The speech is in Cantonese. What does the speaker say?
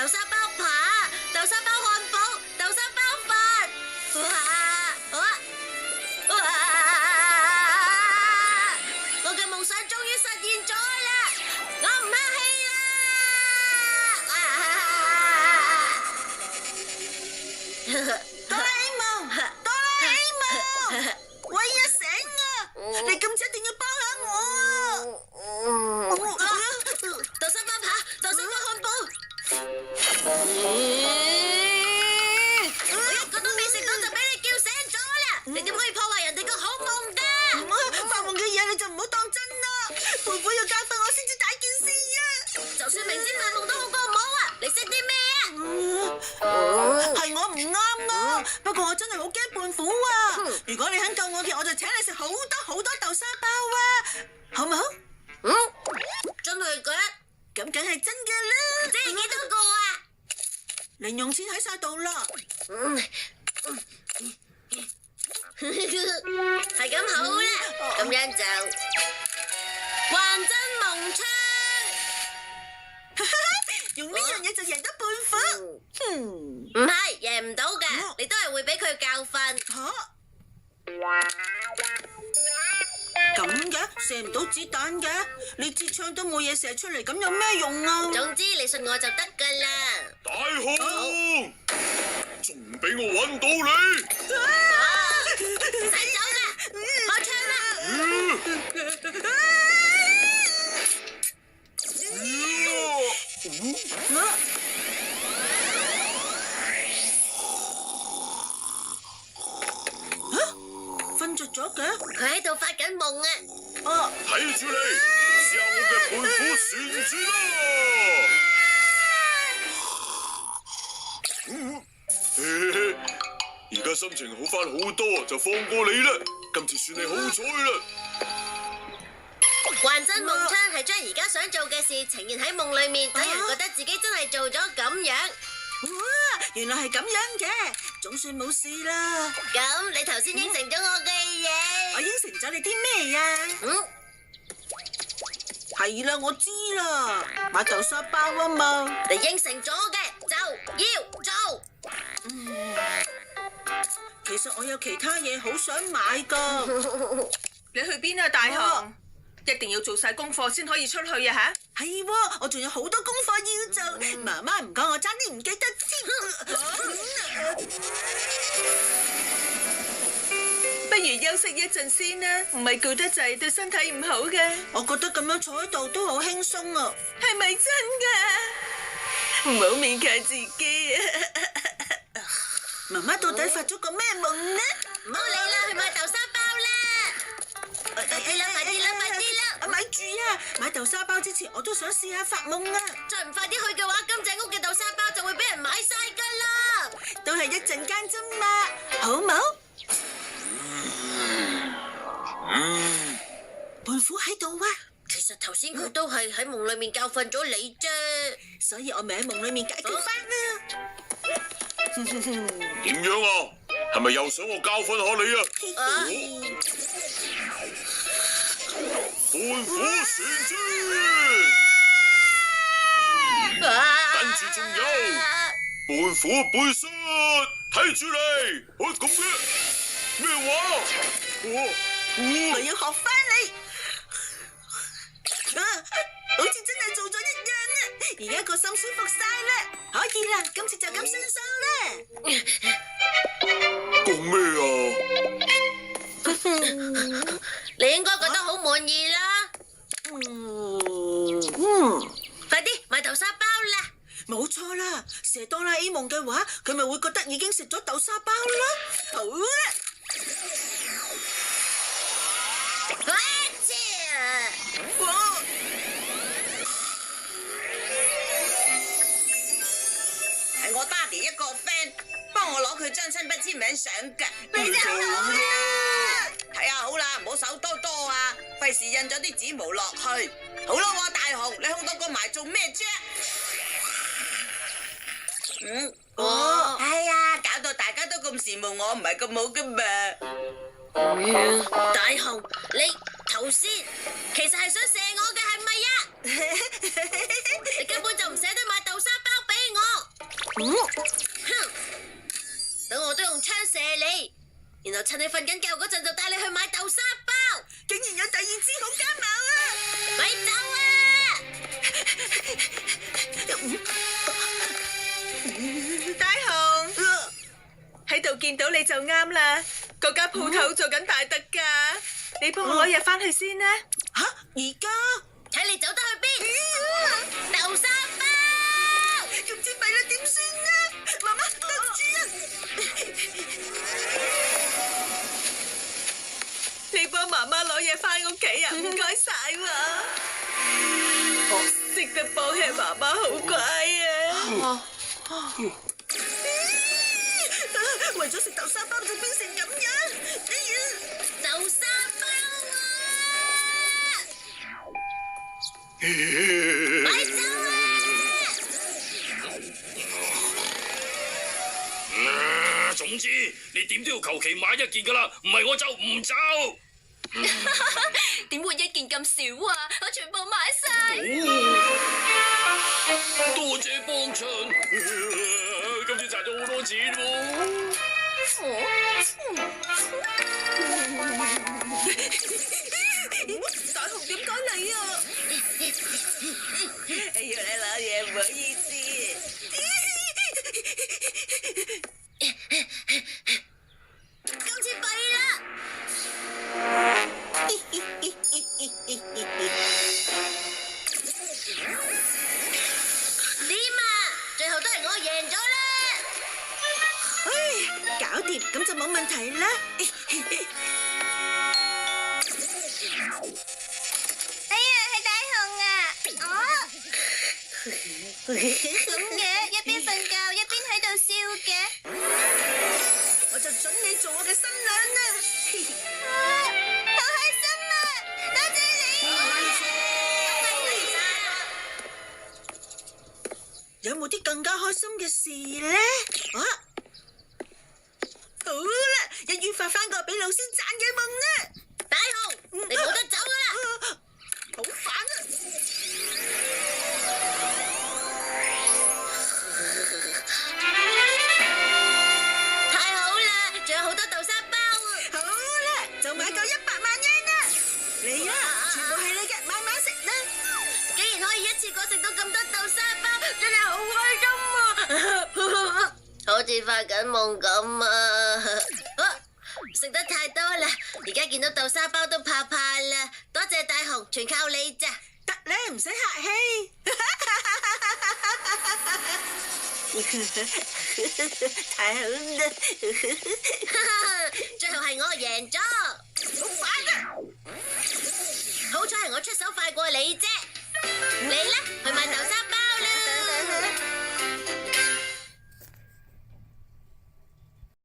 豆沙包扒、豆沙包漢堡、豆沙包飯。我嘅夢想終於實現咗啦！我唔客氣啦！哆啦 A 夢，哆啦 A 夢，喂啊醒啊！你今次一定要幫下我啊！豆沙包扒、豆沙包漢堡。我一個都未食到就俾你叫醒咗啦！你點可以破壞人哋個好夢㗎？發夢嘅嘢你就唔好當真啦！胖虎要教訓我先至大件事啊！就算明知發夢都好過唔好啊！你識啲咩啊？係我唔啱咯，不過我真係好驚胖虎啊！如果你肯救我嘅，我就請你食好多好多豆沙包啊！好唔好？真係嘅？咁梗係真嘅啦！即係幾多個啊？零用錢喺晒度啦！係咁好啦，咁樣就還真蒙出。用呢樣嘢就贏得胖虎。唔係，贏唔到㗎，你都係會俾佢教訓。咁嘅射唔到子彈嘅，你支槍都冇嘢射出嚟，咁有咩用啊？總之你信我就得㗎啦。大雄，仲唔俾我揾到你？唔使走啦，開槍啦！瞓着咗嘅？佢喺度發緊夢啊！睇住你，試下我嘅胖虎旋轉啦！而家心情好翻好多，就放過你啦。今次算你好彩啦！還真夢槍係將而家想做嘅事呈現喺夢裏面，等人覺得自己真係做咗咁樣。哇，原來係咁樣嘅，總算冇事啦。咁你頭先應承咗我嘅我嘢？應承咗你啲咩啊？係啦，我知啦，買豆沙包啊嘛。你應承咗嘅就要做。其實我有其他嘢好想買噶。你去邊啊，大雄？一定要做晒功課先可以出去啊吓！係喎，我仲有好多功課要做，媽媽唔講我差啲唔記得添。不如休息一陣先啦，唔係攰得滯對身體唔好嘅。我覺得咁樣坐喺度都好輕鬆啊。係咪真噶？唔好勉強自己啊！媽媽到底發咗個咩夢呢？唔好理啦，去買豆沙包啦！快啲啦，快啲啦，快啲啦！咪住啊！買豆沙包之前我都想試下發夢啊！再唔快啲去嘅話，金仔屋嘅豆沙包就會俾人買晒㗎啦！都係一陣間啫嘛，好冇？胖虎喺度啊！其實頭先佢都係喺夢裏面教訓咗你啫，所以我咪喺夢裏面解決翻啦。點樣啊？係咪又想我教訓下你啊？胖虎旋轉，跟住仲有胖虎背摔，睇住你，咁嘅咩話？我要學翻你。好似真係做咗一樣啊！而家個心舒服晒啦，可以啦，今次就咁算數啦。講咩啊？你應該覺得好滿意啦。快啲買豆沙包啦！冇錯啦，射哆啦 A 夢嘅話，佢咪會覺得已經食咗豆沙包咯。好啦。係我爹哋一個 friend 幫我攞佢張親筆簽名相㗎。你就好啦。係啊，好啦，唔好手多多啊，費事印咗啲紙毛落去。好啦，我大雄，你控到個埋做咩啫？係啊，搞到大家都咁羨慕我，唔係咁好噶嘛。大雄，你頭先其實係想射我嘅係咪啊？你根本就唔捨得買豆沙包俾我。然後趁你瞓緊覺嗰陣就帶你去買豆沙包。竟然有第二支好家矛啊！咪走啊！大雄喺度見到你就啱啦，嗰間鋪頭做緊大特價，你幫我攞嘢翻去先啦。吓，而家睇你走得去邊？豆沙包！咁之弊啦，點算啊？媽媽，對唔住啊！你幫媽媽攞嘢翻屋企啊，唔該晒喎。識得幫起媽媽好乖啊！為咗食豆沙包就變成咁樣，豆沙包啊！咪走啊！總之你點都要求其買一件噶啦，唔係我就唔走。點會一件咁少啊？我全部買晒。多謝幫襯，今次賺咗好多錢喎。大雄點解你啊？要你攞嘢，唔好意思。今次弊啦！點啊？最後都係我贏咗啦！搞掂，咁就冇問題啦。哎呀，係大雄啊！咁嘅，一邊瞓覺一邊喺度笑嘅。我就准你做我嘅新娘啦！好開心啊！多謝你！有冇啲更加開心嘅事咧？好啦，一於發翻個俾老師賺嘅夢啦！大雄，你冇得走啦！好煩啊！太好啦，仲有好多豆沙包啊！好啦，就買夠100萬yen啦！嚟啦，全部係你嘅，慢慢食啦！竟然可以一次過食到咁多豆沙包，真係好開心啊！好似發緊夢咁啊！食得太多啦，而家見到豆沙包都怕怕啦。多謝大雄，全靠你咋。得咧，唔使客氣。太好啦！最後係我贏咗，好煩啊！好彩係我出手快過你啫。你咧去買豆沙包啦！